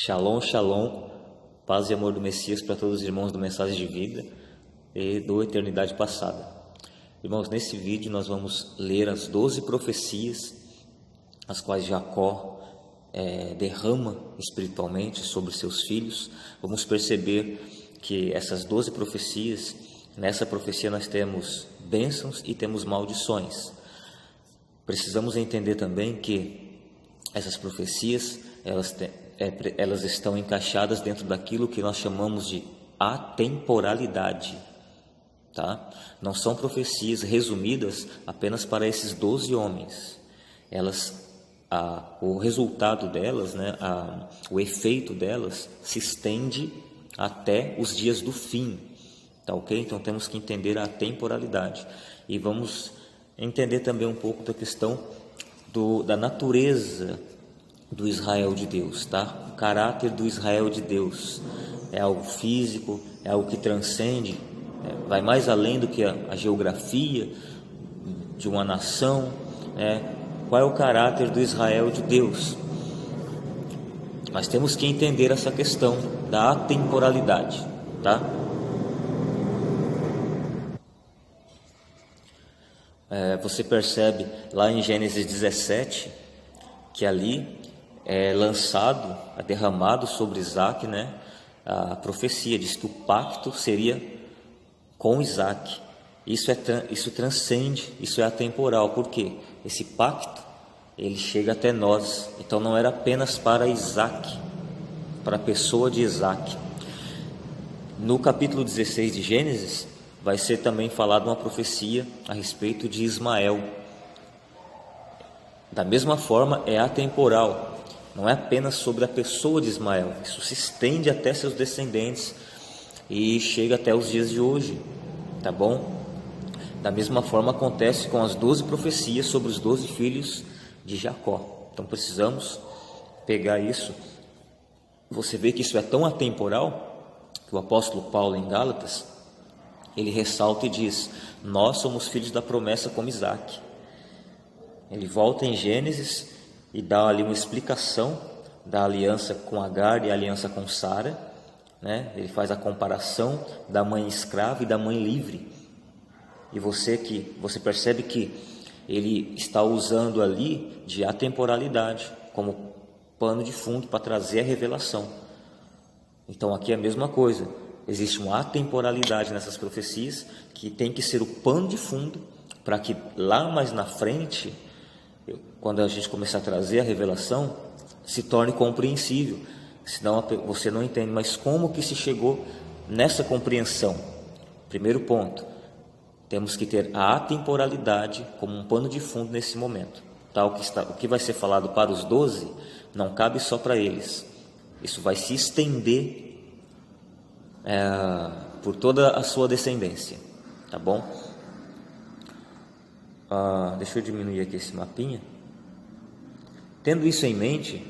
Shalom, shalom, paz e amor do Messias para todos os irmãos do Mensagem de Vida e do Eternidade Passada. Irmãos, nesse vídeo nós vamos ler as 12 profecias, as quais Jacó derrama espiritualmente sobre seus filhos. Vamos perceber que essas 12 profecias, nessa profecia nós temos bênçãos e temos maldições. Precisamos entender também que essas profecias, elas estão encaixadas dentro daquilo que nós chamamos de atemporalidade, tá? Não são profecias resumidas apenas para esses 12 homens. O resultado delas, o efeito delas se estende até os dias do fim, tá ok? Então temos que entender a atemporalidade e vamos entender também um pouco da questão da natureza do Israel de Deus, tá? O caráter do Israel de Deus é algo físico, é algo que transcende, vai mais além do que a geografia de uma nação, Qual é o caráter do Israel de Deus? Mas temos que entender essa questão da atemporalidade, tá? Você percebe lá em Gênesis 17 que ali é derramado sobre Isaac, a profecia diz que o pacto seria com Isaac. Isso transcende, isso é atemporal. Por quê? Esse pacto, ele chega até nós. Então não era apenas para Isaac, para a pessoa de Isaac. No capítulo 16 de Gênesis, vai ser também falado uma profecia a respeito de Ismael. Da mesma forma, é atemporal. Não é apenas sobre a pessoa de Ismael. Isso se estende até seus descendentes e chega até os dias de hoje, tá bom? Da mesma forma acontece com as 12 profecias sobre os 12 filhos de Jacó. Então precisamos pegar isso. Você vê que isso é tão atemporal que o apóstolo Paulo em Gálatas, ele ressalta e diz: nós somos filhos da promessa como Isaac. Ele volta em Gênesis e dá ali uma explicação da aliança com Agar e a aliança com Sara, Ele faz a comparação da mãe escrava e da mãe livre. E você percebe que ele está usando ali de atemporalidade como pano de fundo para trazer a revelação. Então aqui é a mesma coisa. Existe uma atemporalidade nessas profecias que tem que ser o pano de fundo para que lá mais na frente, quando a gente começar a trazer a revelação, se torne compreensível. Senão você não entende. Mas como que se chegou nessa compreensão? Primeiro ponto, temos que ter a atemporalidade como um pano de fundo nesse momento, tá? O que vai ser falado para os 12 não cabe só para eles. Isso vai se estender por toda a sua descendência, tá bom? Deixa eu diminuir aqui esse mapinha. Tendo isso em mente,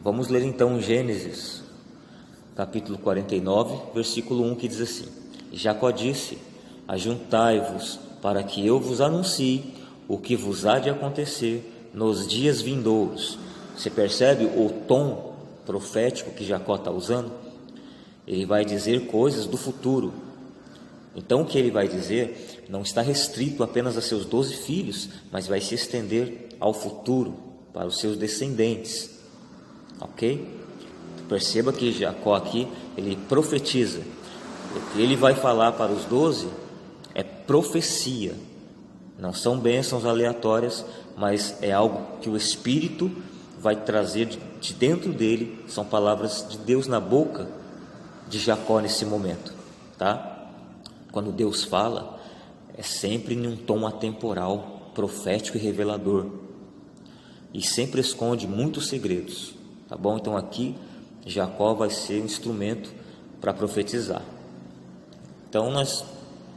vamos ler então Gênesis, capítulo 49, versículo 1, que diz assim: Jacó disse: ajuntai-vos para que eu vos anuncie o que vos há de acontecer nos dias vindouros. Você percebe o tom profético que Jacó está usando? Ele vai dizer coisas do futuro. Então o que ele vai dizer não está restrito apenas a seus 12 filhos, mas vai se estender ao futuro, para os seus descendentes, ok? Perceba que Jacó aqui, ele profetiza. O que ele vai falar para os 12 é profecia, não são bênçãos aleatórias, mas é algo que o Espírito vai trazer de dentro dele. São palavras de Deus na boca de Jacó nesse momento, tá? Quando Deus fala, é sempre em um tom atemporal, profético e revelador, e sempre esconde muitos segredos, tá bom? Então aqui Jacó vai ser um instrumento para profetizar. Então nós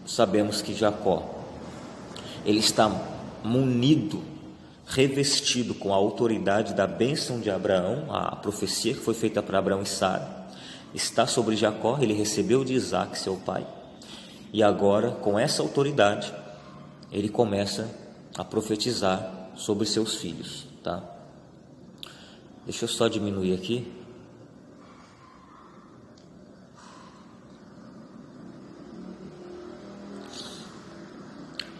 sabemos que Jacó, ele está munido, revestido com a autoridade da bênção de Abraão. A profecia que foi feita para Abraão e Sara está sobre Jacó. Ele recebeu de Isaac, seu pai, e agora com essa autoridade ele começa a profetizar sobre seus filhos, tá? Deixa eu só diminuir aqui.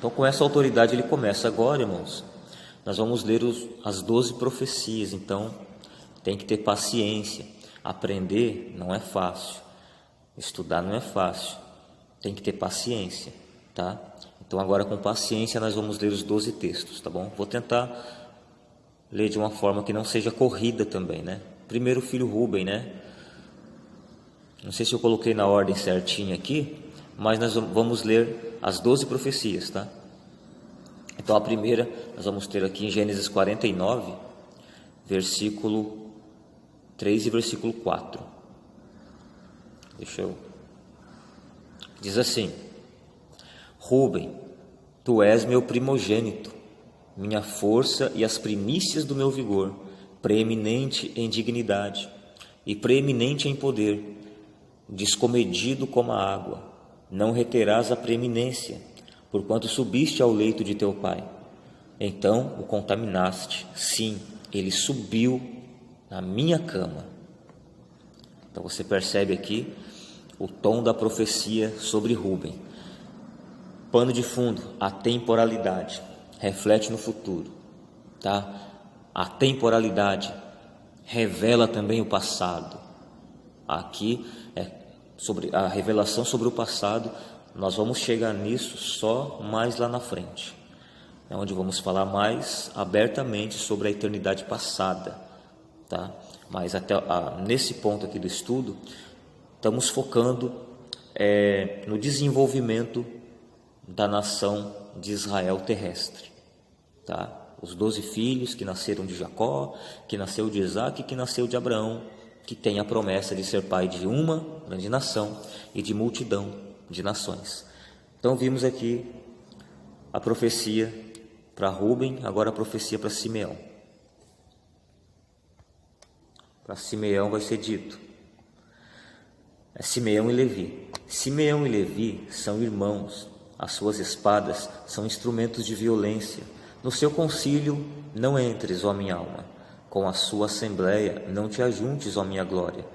Então, com essa autoridade, ele começa agora, irmãos. Nós vamos ler as 12 profecias, então tem que ter paciência. Aprender não é fácil, estudar não é fácil, tem que ter paciência, tá? Então, agora com paciência, nós vamos ler os 12 textos, tá bom? Vou tentar ler de uma forma que não seja corrida também, né? Primeiro o filho Rubem, né? Não sei se eu coloquei na ordem certinha aqui, mas nós vamos ler as 12 profecias, tá? Então a primeira nós vamos ter aqui em Gênesis 49, versículo 3 e versículo 4. Diz assim: Rúben, tu és meu primogênito, minha força e as primícias do meu vigor, preeminente em dignidade e preeminente em poder, descomedido como a água. Não reterás a preeminência, porquanto subiste ao leito de teu pai. Então o contaminaste. Sim, ele subiu na minha cama. Então você percebe aqui o tom da profecia sobre Rúben. Pano de fundo, a temporalidade, reflete no futuro, tá? A temporalidade revela também o passado. Aqui é sobre a revelação sobre o passado. Nós vamos chegar nisso só mais lá na frente, é onde vamos falar mais abertamente sobre a eternidade passada, tá? Mas até nesse ponto aqui do estudo, estamos focando no desenvolvimento da nação de Israel terrestre, tá? Os 12 filhos que nasceram de Jacó, que nasceu de Isaac e que nasceu de Abraão, que tem a promessa de ser pai de uma grande nação e de multidão de nações. Então vimos aqui a profecia para Rúben, agora a profecia para Simeão. Para Simeão vai ser dito: é Simeão e Levi. Simeão e Levi são irmãos, as suas espadas são instrumentos de violência. No seu concílio não entres, ó minha alma, com a sua assembleia não te ajuntes, ó minha glória,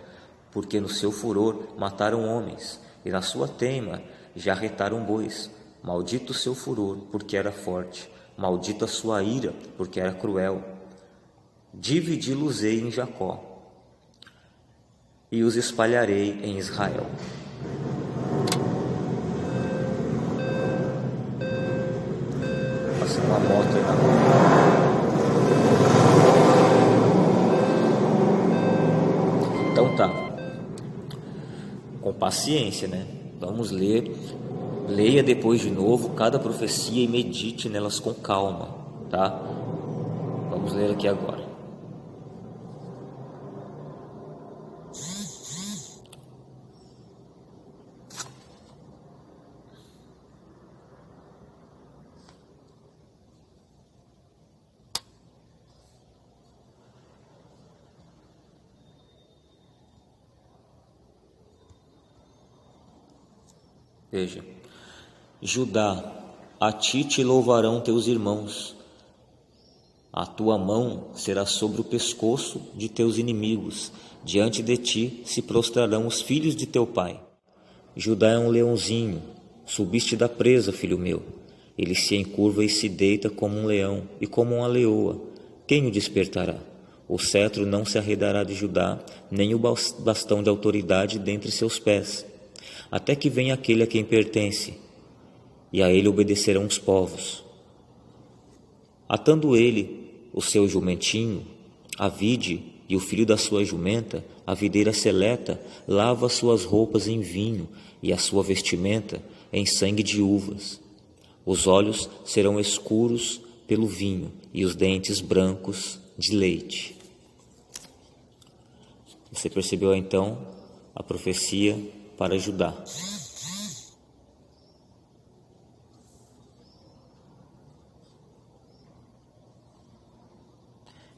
porque no seu furor mataram homens, e na sua teima já retaram bois. Maldito o seu furor, porque era forte, maldita a sua ira, porque era cruel. Dividi-los-ei em Jacó, e os espalharei em Israel. Passando uma moto aí na rua. Então tá, com paciência, né? Vamos ler, leia depois de novo cada profecia e medite nelas com calma, tá? Vamos ler aqui agora. Veja: Judá, a ti te louvarão teus irmãos, a tua mão será sobre o pescoço de teus inimigos, diante de ti se prostrarão os filhos de teu pai. Judá é um leãozinho, subiste da presa, filho meu. Ele se encurva e se deita como um leão e como uma leoa. Quem o despertará? O cetro não se arredará de Judá, nem o bastão de autoridade dentre seus pés, até que venha aquele a quem pertence, e a ele obedecerão os povos. Atando ele o seu jumentinho, a vide e o filho da sua jumenta, a videira seleta, lava suas roupas em vinho e a sua vestimenta em sangue de uvas. Os olhos serão escuros pelo vinho e os dentes brancos de leite. Você percebeu então a profecia para Judá.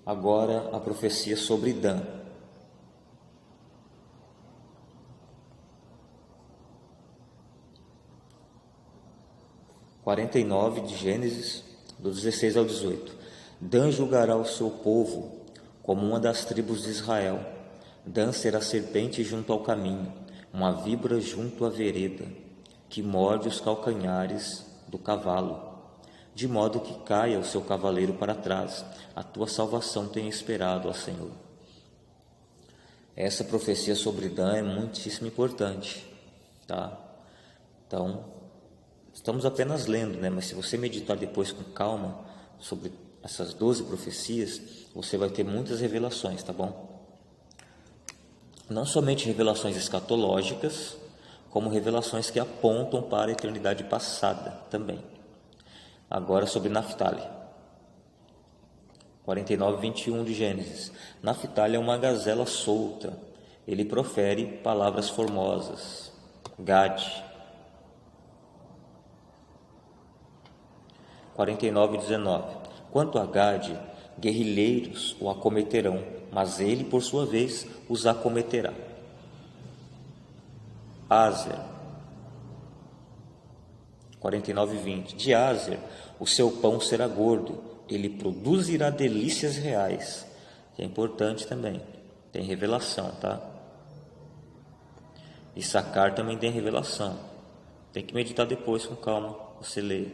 Agora a profecia sobre Dan. (49) de Gênesis, do 16 ao 18. Dan julgará o seu povo como uma das tribos de Israel. Dan será serpente junto ao caminho, uma víbora junto à vereda, que morde os calcanhares do cavalo. de modo que caia o seu cavaleiro para trás. A tua salvação tem esperado, ó Senhor. Essa profecia sobre Dan é muitíssimo importante, tá? Então, estamos apenas lendo, né? Mas se você meditar depois com calma sobre essas 12 profecias, você vai ter muitas revelações, tá bom? Não somente revelações escatológicas, como revelações que apontam para a eternidade passada também. Agora sobre Naftali. 49, 21 de Gênesis. Naftali é uma gazela solta. Ele profere palavras formosas. Gade. 49, 19. Quanto a Gade, guerrilheiros o acometerão, mas ele, por sua vez, os acometerá. Azer. 49, 20. De Azer, o seu pão será gordo, ele produzirá delícias reais. Que é importante também, tem revelação, tá? Issacar também tem revelação. Tem que meditar depois com calma, você lê.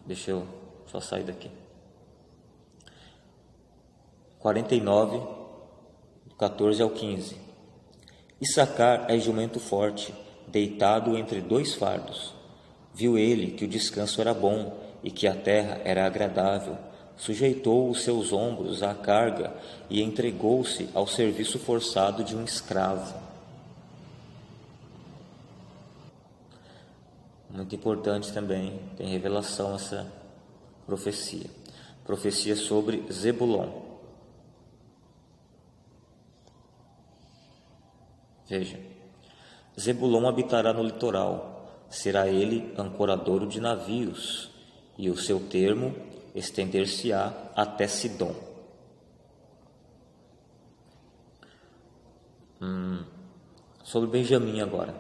Deixa eu só sair daqui. 49, do 14 ao 15. Issacar é jumento forte, deitado entre 2 fardos. Viu ele que o descanso era bom e que a terra era agradável. Sujeitou os seus ombros à carga e entregou-se ao serviço forçado de um escravo. Muito importante também, tem revelação essa profecia. Profecia sobre Zebulon. Veja, Zebulon habitará no litoral, será ele ancoradouro de navios, e o seu termo estender-se-á até Sidom. Sobre Benjamim agora.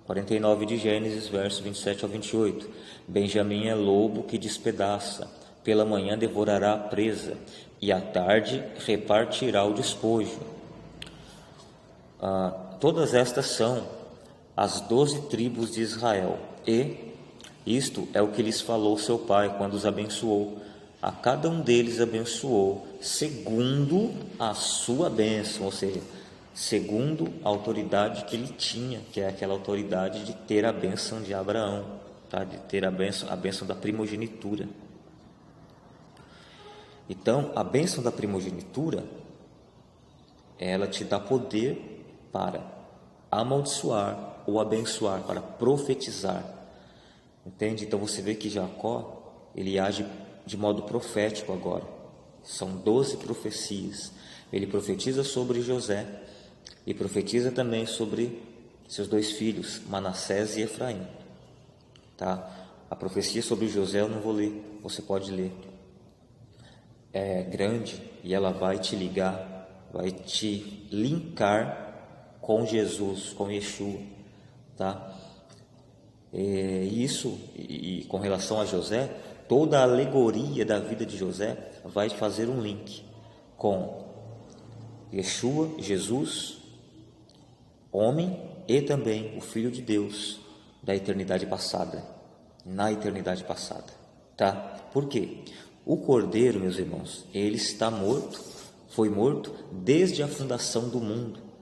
49 de Gênesis, verso 27 ao 28. Benjamim é lobo que despedaça, pela manhã devorará a presa, e à tarde repartirá o despojo. Todas estas são as 12 tribos de Israel, e isto é o que lhes falou seu pai quando os abençoou. A cada um deles abençoou segundo a sua bênção, ou seja, segundo a autoridade que ele tinha, que é aquela autoridade de ter a bênção de Abraão, tá? De ter a bênção da primogenitura. Então, a bênção da primogenitura, ela te dá poder para amaldiçoar ou abençoar, para profetizar. Entende? Então você vê que Jacó, ele age de modo profético agora. São 12 profecias. Ele profetiza sobre José e profetiza também sobre seus 2 filhos, Manassés e Efraim. Tá? A profecia sobre José eu não vou ler, você pode ler. É grande e ela vai te ligar, vai te linkar com Jesus, com Yeshua, tá? E com relação a José, toda a alegoria da vida de José vai fazer um link com Yeshua, Jesus, homem e também o Filho de Deus da eternidade passada, na eternidade passada, tá? Por quê? O Cordeiro, meus irmãos, ele está morto, foi morto desde a fundação do mundo.